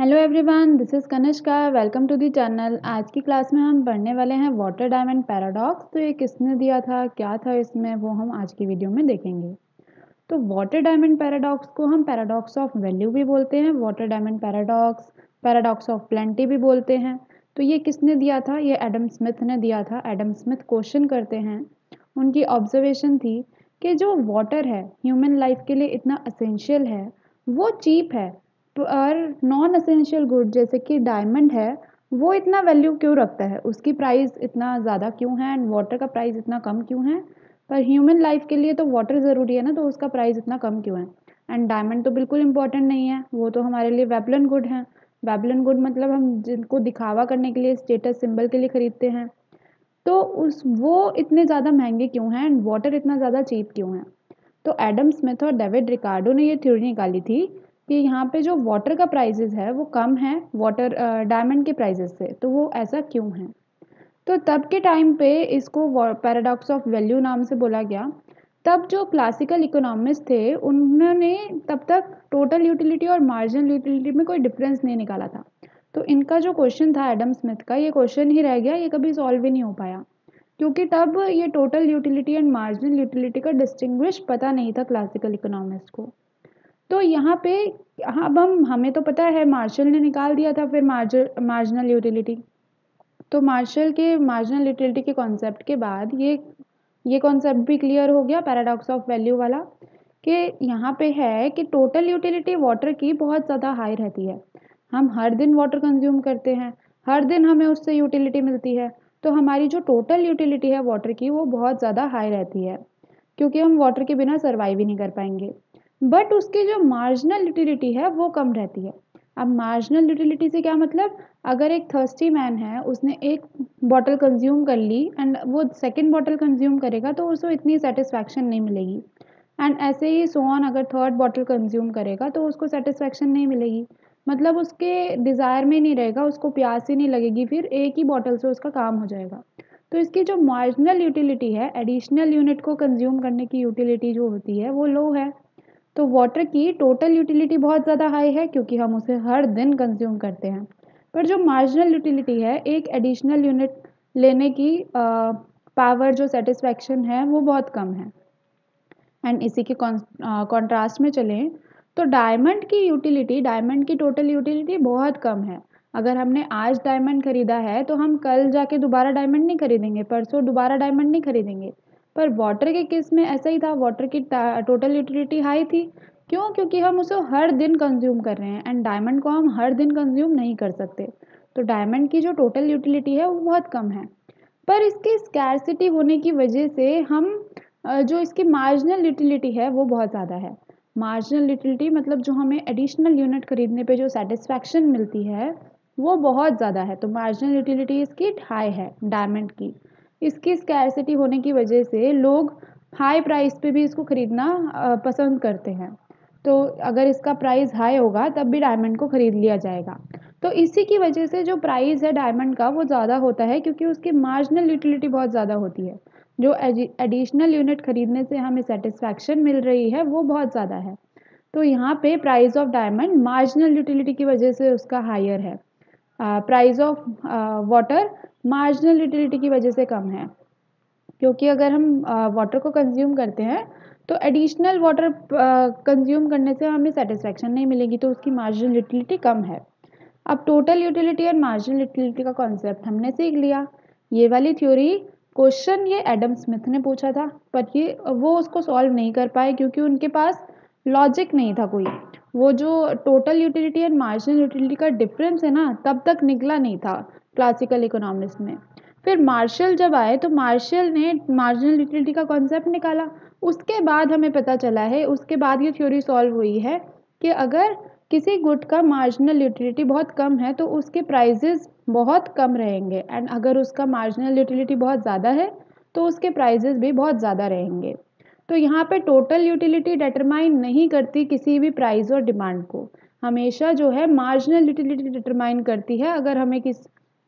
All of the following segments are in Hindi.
Hello everyone, this is Kanishka. Welcome to the channel. आज की क्लास में हम पढ़ने वाले हैं वाटर डायमंड पैराडॉक्स। तो ये किसने दिया था, क्या था इसमें, वो हम आज की वीडियो में देखेंगे। तो वाटर डायमंड पैराडॉक्स को हम पैराडॉक्स ऑफ वैल्यू भी बोलते हैं, water diamond paradox, paradox of plenty भी बोलते हैं। तो ये किसने दिया था? ये एडम स्मिथ ने दिया था। एडम स्मिथ क्वेश्चन करते हैं, उनकी ऑब्जर्वेशन थी कि जो वाटर है ह्यूमन लाइफ के लिए इतना असेंशियल है, वो चीप है, और नॉन एसेंशियल गुड जैसे कि डायमंड है वो इतना वैल्यू क्यों रखता है, उसकी प्राइस इतना ज़्यादा क्यों है एंड वाटर का प्राइस इतना कम क्यों है। पर ह्यूमन लाइफ के लिए तो वाटर ज़रूरी है ना, तो उसका प्राइस इतना कम क्यों है। एंड डायमंड तो बिल्कुल इंपॉर्टेंट नहीं है, वो तो हमारे लिए वेबलन गुड है। वेबलन गुड मतलब हम जिनको दिखावा करने के लिए, स्टेटस सिंबल के लिए खरीदते हैं। तो उस वो इतने ज़्यादा महंगे क्यों हैं एंड वाटर इतना ज़्यादा चीप क्यों है। तो एडम स्मिथ और डेविड रिकार्डो ने ये थ्योरी निकाली थी कि यहाँ पे जो वाटर का प्राइसेस है वो कम है वाटर डायमंड के प्राइसेस से। तो वो ऐसा क्यों है? तो तब के टाइम पे इसको पैराडॉक्स ऑफ वैल्यू नाम से बोला गया। तब जो क्लासिकल इकोनॉमिस्ट थे उन्होंने तब तक टोटल यूटिलिटी और मार्जिनल यूटिलिटी में कोई डिफरेंस नहीं निकाला था। तो इनका जो क्वेश्चन था एडम स्मिथ का, ये क्वेश्चन ही रह गया, ये कभी सॉल्व ही नहीं हो पाया, क्योंकि तब ये total utility and marginal utility का डिस्टिंग्विश पता नहीं था क्लासिकल इकोनॉमिस्ट को। तो यहाँ पे अब हमें तो पता है मार्शल ने निकाल दिया था फिर मार्जिनल यूटिलिटी। तो मार्शल के मार्जिनल यूटिलिटी के कॉन्सेप्ट के बाद ये कॉन्सेप्ट भी क्लियर हो गया पैराडॉक्स ऑफ वैल्यू वाला, कि यहाँ पे है कि टोटल यूटिलिटी वाटर की बहुत ज़्यादा हाई रहती है। हम हर दिन वाटर कंज्यूम करते हैं, हर दिन हमें उससे यूटिलिटी मिलती है। तो हमारी जो टोटल यूटिलिटी है वाटर की वो बहुत ज़्यादा हाई रहती है, क्योंकि हम वाटर के बिना सर्वाइव ही नहीं कर पाएंगे। बट उसकी जो मार्जिनल यूटिलिटी है वो कम रहती है। अब मार्जिनल यूटिलिटी से क्या मतलब, अगर एक थर्स्टी मैन है, उसने एक बॉटल कंज्यूम कर ली एंड वो सेकंड बॉटल कंज्यूम करेगा तो उसको इतनी सेटिस्फैक्शन नहीं मिलेगी। एंड ऐसे ही सो ऑन, अगर थर्ड बॉटल कंज्यूम करेगा तो उसको सेटिस्फैक्शन नहीं मिलेगी। मतलब उसके डिज़ायर में नहीं रहेगा, उसको प्यास ही नहीं लगेगी, फिर एक ही बॉटल से उसका काम हो जाएगा। तो इसकी जो मार्जिनल यूटिलिटी है, एडिशनल यूनिट को कंज्यूम करने की यूटिलिटी जो होती है वो लो है। तो वाटर की टोटल यूटिलिटी बहुत ज़्यादा हाई है क्योंकि हम उसे हर दिन कंज्यूम करते हैं। पर जो मार्जिनल यूटिलिटी है, एक एडिशनल यूनिट लेने की पावर, जो सेटिस्फैक्शन है वो बहुत कम है। एंड इसी के कॉन्ट्रास्ट में चलें तो डायमंड की यूटिलिटी, डायमंड की टोटल यूटिलिटी बहुत कम है। अगर हमने आज डायमंड खरीदा है तो हम कल जाके दोबारा डायमंड नहीं खरीदेंगे, परसों दोबारा डायमंड नहीं खरीदेंगे। पर वाटर के केस में ऐसा ही था, वाटर की टोटल यूटिलिटी हाई थी। क्यों? क्योंकि हम उसे हर दिन कंज्यूम कर रहे हैं एंड डायमंड को हम हर दिन कंज्यूम नहीं कर सकते। तो डायमंड की जो टोटल यूटिलिटी है वो बहुत कम है। पर इसकी स्कैरसिटी होने की वजह से हम जो इसकी मार्जिनल यूटिलिटी है वो बहुत ज़्यादा है। मार्जिनल यूटिलिटी मतलब जो हमें एडिशनल यूनिट खरीदने पे जो सेटिस्फैक्शन मिलती है वो बहुत ज़्यादा है। तो मार्जिनल यूटिलिटी इसकी हाई है डायमंड की। इसकी स्कैरसिटी होने की वजह से लोग हाई प्राइस पे भी इसको खरीदना पसंद करते हैं। तो अगर इसका प्राइस हाई होगा तब भी डायमंड को खरीद लिया जाएगा। तो इसी की वजह से जो प्राइस है डायमंड का वो ज़्यादा होता है, क्योंकि उसकी मार्जिनल यूटिलिटी बहुत ज़्यादा होती है। जो एडिशनल यूनिट खरीदने से हमें सेटिस्फैक्शन मिल रही है वो बहुत ज़्यादा है। तो यहाँ पे price of diamond marginal utility की वजह से उसका हायर है। Price of water marginal utility की वजह से कम है, क्योंकि अगर हम वाटर को कंज्यूम करते हैं तो एडिशनल वाटर कंज्यूम करने से हमें सेटिस्फैक्शन नहीं मिलेगी, तो उसकी मार्जिनल यूटिलिटी कम है। अब टोटल यूटिलिटी और मार्जिनल यूटिलिटी का कॉन्सेप्ट हमने सीख लिया। ये वाली थ्योरी क्वेश्चन ये एडम स्मिथ ने पूछा था, पर ये वो उसको सॉल्व नहीं कर पाए क्योंकि उनके पास लॉजिक नहीं था कोई। वो जो total utility and marginal utility का डिफरेंस है ना, तब तक निकला नहीं था क्लासिकल इकोनॉमिक्स में। फिर मार्शल जब आए तो मार्शल ने मार्जिनल यूटिलिटी का कॉन्सेप्ट निकाला। उसके बाद हमें पता चला है, उसके बाद ये थ्योरी सॉल्व हुई है कि अगर किसी गुड का मार्जिनल यूटिलिटी बहुत कम है तो उसके प्राइजेस बहुत कम रहेंगे, एंड अगर उसका मार्जिनल यूटिलिटी बहुत ज़्यादा है तो उसके प्राइजेस भी बहुत ज़्यादा रहेंगे। तो यहाँ पे टोटल यूटिलिटी डिटरमाइन नहीं करती किसी भी प्राइस और डिमांड को। हमेशा जो है मार्जिनल यूटिलिटी डिटरमाइन करती है, अगर हमें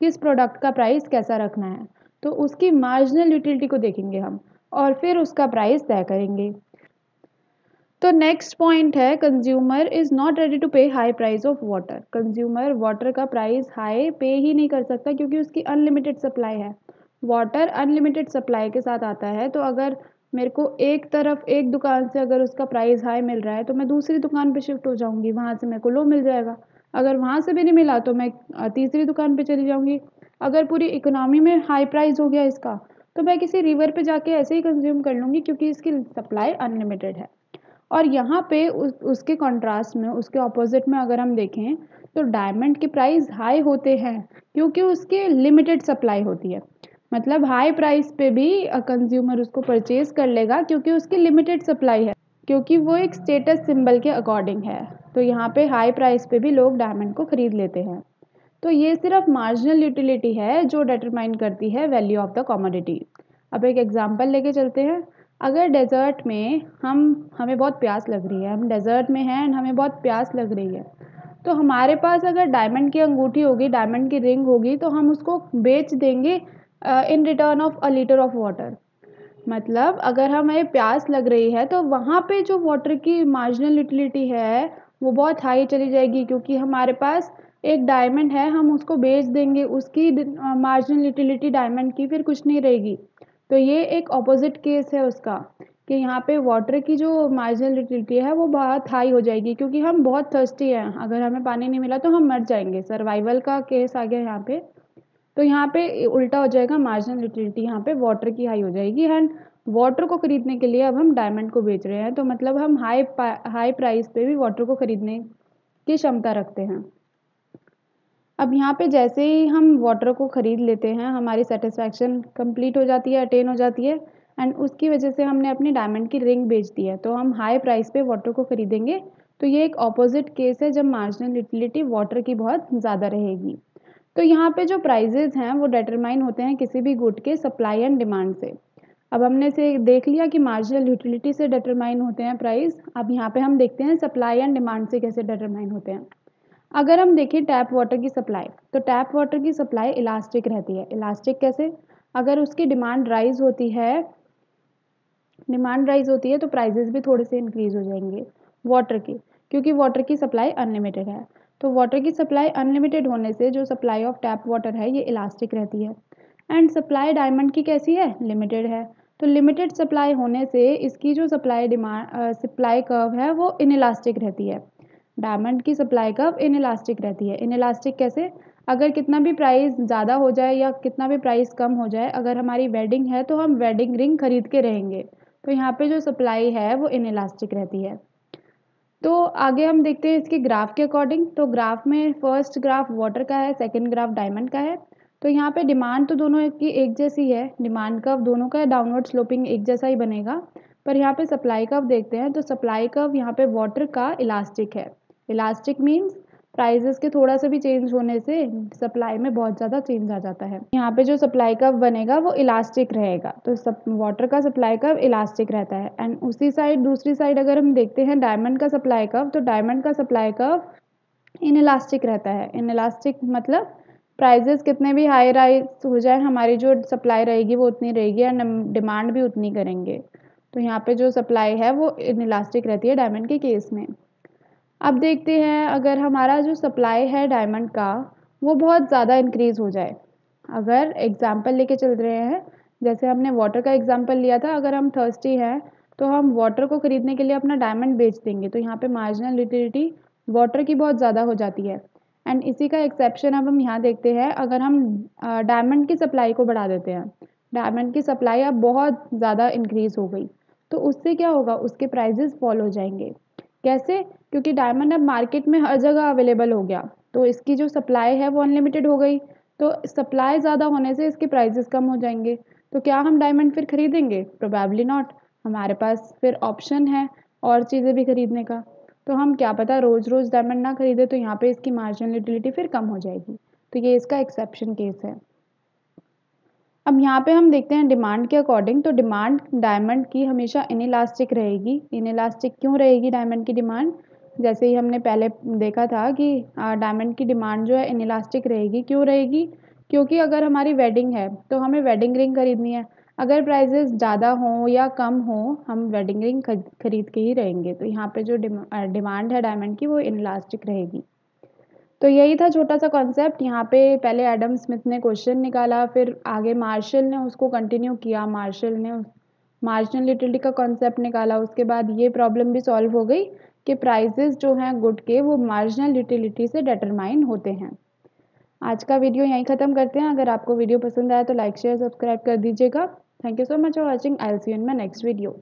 किस प्रोडक्ट का प्राइस कैसा रखना है तो उसकी मार्जिनल यूटिलिटी को देखेंगे हम और फिर उसका प्राइस तय करेंगे। तो नेक्स्ट पॉइंट है consumer is not ready to pay high price of water. Consumer water का प्राइस हाई पे ही नहीं कर सकता क्योंकि उसकी अनलिमिटेड सप्लाई है। वाटर अनलिमिटेड सप्लाई के साथ आता है, तो अगर मेरे को एक तरफ एक दुकान से अगर उसका प्राइस हाई मिल रहा है तो मैं दूसरी दुकान पे शिफ्ट हो जाऊंगी, वहाँ से मेरे को लो मिल जाएगा। अगर वहाँ से भी नहीं मिला तो मैं तीसरी दुकान पे चली जाऊंगी। अगर पूरी इकोनॉमी में हाई प्राइस हो गया इसका, तो मैं किसी रिवर पे जाके ऐसे ही कंज्यूम कर लूँगी क्योंकि इसकी सप्लाई अनलिमिटेड है। और यहाँ पे उसके कॉन्ट्रास्ट में, उसके ऑपोजिट में अगर हम देखें तो डायमंड के प्राइस हाई होते हैं क्योंकि उसके लिमिटेड सप्लाई होती है। मतलब हाई प्राइस पे भी कंज्यूमर उसको परचेज कर लेगा क्योंकि उसकी लिमिटेड सप्लाई है, क्योंकि वो एक स्टेटस सिंबल के अकॉर्डिंग है। तो यहाँ पे हाई प्राइस पे भी लोग डायमंड को खरीद लेते हैं। तो ये सिर्फ मार्जिनल यूटिलिटी है जो डिटरमाइन करती है वैल्यू ऑफ द कमोडिटी। अब एक एग्जांपल लेके चलते हैं। अगर डेजर्ट में हमें बहुत प्यास लग रही है, हम डेजर्ट में हैं एंड हमें बहुत प्यास लग रही है, तो हमारे पास अगर डायमंड की अंगूठी होगी, डायमंड की रिंग होगी, तो हम उसको बेच देंगे in return of a litre of water. मतलब अगर हमें प्यास लग रही है तो वहाँ पे जो वाटर की मार्जिनल यूटिलिटी है वो बहुत हाई चली जाएगी क्योंकि हमारे पास एक डायमंड है, हम उसको बेच देंगे, उसकी मार्जिनल यूटिलिटी डायमंड की फिर कुछ नहीं रहेगी। तो ये एक ऑपोजिट केस है उसका, कि यहाँ पे वाटर की जो मार्जिनल यूटिलिटी है वो बहुत हाई हो जाएगी क्योंकि हम बहुत थर्स्टी हैं, अगर हमें पानी नहीं मिला तो हम मर जाएंगे, सर्वाइवल का केस आ गया यहाँ पे। तो यहाँ पे उल्टा हो जाएगा, मार्जिनल यूटिलिटी यहाँ पे वाटर की हाई हो जाएगी एंड वाटर को खरीदने के लिए अब हम डायमंड को बेच रहे हैं, तो मतलब हम हाई प्राइस पे भी वाटर को खरीदने की क्षमता रखते हैं। अब यहाँ पे जैसे ही हम वाटर को खरीद लेते हैं, हमारी सेटिस्फैक्शन कंप्लीट हो जाती है, अटेन हो जाती है एंड उसकी वजह से हमने अपनी डायमंड की रिंग बेच दी है, तो हम हाई प्राइस पे वाटर को खरीदेंगे। तो ये एक ऑपोजिट केस है जब मार्जिनल यूटिलिटी वाटर की बहुत ज़्यादा रहेगी। तो यहाँ पे जो प्राइजेज़ हैं वो डिटरमाइन होते हैं किसी भी गुड के सप्लाई एंड डिमांड से। अब हमने से देख लिया कि मार्जिनल यूटिलिटी से डिटरमाइन होते हैं प्राइस। अब यहाँ पे हम देखते हैं सप्लाई एंड डिमांड से कैसे डिटरमाइन होते हैं। अगर हम देखें टैप वाटर की सप्लाई, तो टैप वाटर की सप्लाई इलास्टिक रहती है। इलास्टिक कैसे? अगर उसकी डिमांड राइज होती है तो प्राइजेस भी थोड़े से इंक्रीज हो जाएंगे वाटर की, क्योंकि वाटर की सप्लाई अनलिमिटेड है। तो वाटर की सप्लाई अनलिमिटेड होने से जो सप्लाई ऑफ टैप वाटर है ये इलास्टिक रहती है एंड सप्लाई डायमंड की कैसी है? लिमिटेड है। तो लिमिटेड सप्लाई होने से इसकी जो सप्लाई कर्व है वो इनइलास्टिक रहती है। डायमंड की सप्लाई कर्व इनइलास्टिक रहती है। इनइलास्टिक कैसे? अगर कितना भी प्राइस ज़्यादा हो जाए या कितना भी प्राइस कम हो जाए, अगर हमारी वेडिंग है तो हम वेडिंग रिंग खरीद के रहेंगे। तो यहाँ पे जो सप्लाई है वो इनइलास्टिक रहती है। तो आगे हम देखते हैं इसके ग्राफ के अकॉर्डिंग। तो ग्राफ में फर्स्ट ग्राफ वाटर का है, सेकंड ग्राफ डायमंड का है। तो यहाँ पे डिमांड तो दोनों की एक जैसी है, डिमांड कर्व दोनों का डाउनवर्ड स्लोपिंग एक जैसा ही बनेगा। पर यहाँ पे सप्लाई कर्व देखते हैं, तो सप्लाई कर्व यहाँ पे वाटर का इलास्टिक है। इलास्टिक मीन्स प्राइजेस के थोड़ा सा भी चेंज होने से सप्लाई में बहुत ज़्यादा चेंज आ जाता है। यहाँ पे जो सप्लाई कर्व बनेगा वो इलास्टिक रहेगा, तो वाटर का सप्लाई कर्व इलास्टिक रहता है एंड उसी साइड दूसरी साइड अगर हम देखते हैं डायमंड का सप्लाई कर्व, तो डायमंड का सप्लाई कर्व इनइलास्टिक रहता है। इनइलास्टिक मतलब प्राइजेस कितने भी हाई राइज हो जाए, हमारी जो सप्लाई रहेगी वो उतनी रहेगी एंड डिमांड भी उतनी करेंगे। तो यहाँ पे जो सप्लाई है वो इनइलास्टिक रहती है डायमंड के केस में। अब देखते हैं अगर हमारा जो सप्लाई है डायमंड का वो बहुत ज़्यादा इंक्रीज़ हो जाए। अगर एग्जाम्पल लेके चल रहे हैं, जैसे हमने वाटर का एग्जाम्पल लिया था, अगर हम थर्स्टी हैं तो हम वाटर को ख़रीदने के लिए अपना डायमंड बेच देंगे, तो यहाँ पे मार्जिनल यूटिलिटी वाटर की बहुत ज़्यादा हो जाती है एंड इसी का एक्सेप्शन अब हम यहाँ देखते हैं। अगर हम डायमंड की सप्लाई को बढ़ा देते हैं, डायमंड की सप्लाई अब बहुत ज़्यादा इंक्रीज़ हो गई, तो उससे क्या होगा, उसके प्राइजेस फॉल हो जाएंगे। कैसे? क्योंकि डायमंड अब मार्केट में हर जगह अवेलेबल हो गया, तो इसकी जो सप्लाई है वो अनलिमिटेड हो गई, तो सप्लाई ज़्यादा होने से इसके प्राइसेस कम हो जाएंगे। तो क्या हम डायमंड फिर खरीदेंगे? Probably not. हमारे पास फिर ऑप्शन है और चीज़ें भी खरीदने का, तो हम क्या पता रोज़ रोज़ डायमंड ना खरीदे, तो यहाँ पे इसकी मार्जिनल यूटिलिटी फिर कम हो जाएगी। तो ये इसका एक्सेप्शन केस है। अब यहाँ पे हम देखते हैं डिमांड के अकॉर्डिंग, तो डिमांड डायमंड की हमेशा इनइलास्टिक रहेगी। इनइलास्टिक क्यों रहेगी डायमंड की डिमांड? जैसे ही हमने पहले देखा था कि डायमंड की डिमांड जो है इनइलास्टिक रहेगी। क्यों रहेगी? क्योंकि अगर हमारी वेडिंग है तो हमें वेडिंग रिंग खरीदनी है। अगर प्राइसेस ज़्यादा हों या कम हों, हम वेडिंग रिंग खरीद के ही रहेंगे। तो यहाँ पे जो डिमांड है डायमंड की वो इनलास्टिक रहेगी। तो यही था छोटा सा कॉन्सेप्ट। यहाँ पे पहले एडम स्मिथ ने क्वेश्चन निकाला, फिर आगे मार्शल ने उसको कंटिन्यू किया। मार्शल ने मार्जिनल यूटिलिटी का कॉन्सेप्ट निकाला। उसके बाद ये प्रॉब्लम भी सॉल्व हो गई कि प्राइसेस जो हैं गुड के वो मार्जिनल यूटिलिटी से डिटरमाइन होते हैं। आज का वीडियो यहीं ख़त्म करते हैं। अगर आपको वीडियो पसंद आया तो लाइक शेयर सब्सक्राइब कर दीजिएगा। Thank you so much for watching. I will see you in my next video.